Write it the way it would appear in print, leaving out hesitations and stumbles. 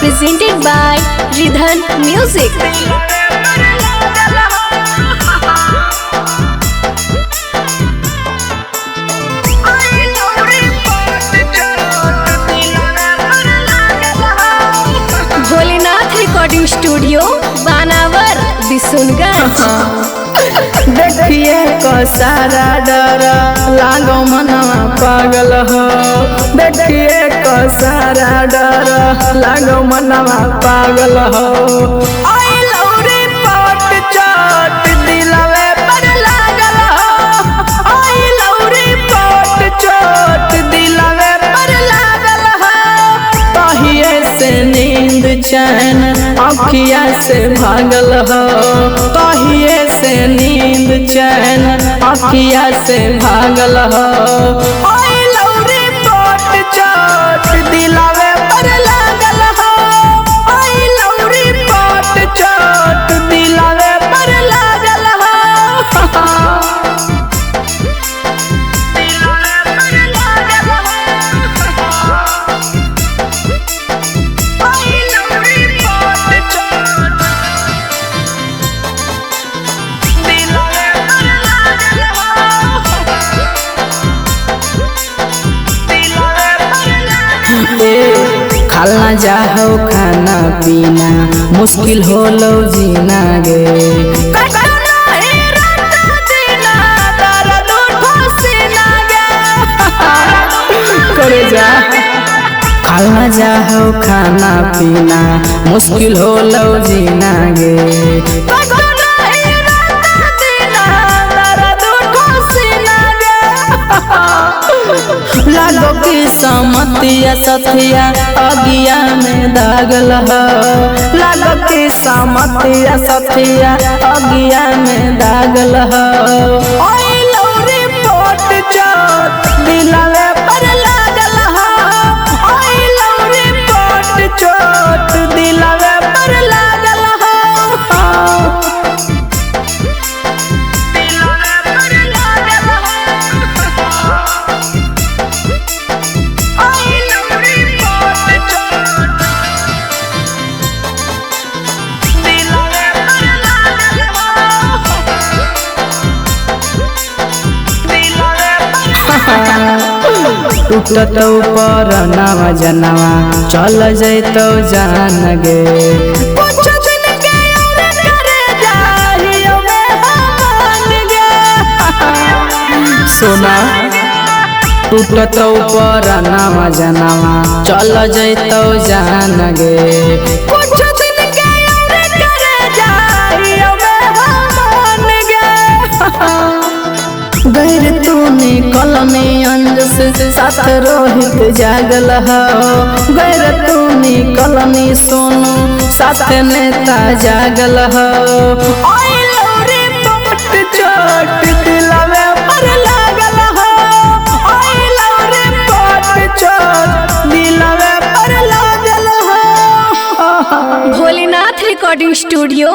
presented by Ridhan Music. Bholenath recording studio Banawar Bishunganj. देखिए को सारा डर लागो मनवा पागल हो। देखिए को सारा डर लागो मनवा पागल हो। आई लौरी पट चोट दिलवे पर लागल हो। आई लौरी पट चोट दिलवे पर लागल हो। तहिए से नींद चैन अखिया से भागल हो। तहिए से नींद चैन अखिया से भागल हो। आई लौरी पट चोट दिलवे पर लागल हो। आई लौरी पट चोट दिलवे पर लागल हो। खाला जाहो खाना पीना मुश्किल हो लो जीना गे। करे जा खाला जाहो खाना पीना मुश्किल हो लो जीना गे। लागो की समतिया सथिया अगिया में दागल हो। लागो की समतिया सथिया अगिया में दागल हो। ओए लौरी पोट चोट दिलवे पर लागल हो। ओए लौरी पोट चोट दिलवे पर लागल हो। टूटत ऊपर नवा जनवा चल जैतो जान गे। सोना टूटत ऊपर नवा जनवा चल जैतो जान गे। गैर तू निकल में अंज से साथ रोहित जागल हो। गैर तू निकल में सोनू साथ नेता जागल हो। आई लौरी पट चोट दिलवे पर लागल हो। आई लौरी पट चोट दिलवे पर लागल हो। Bholenath recording studio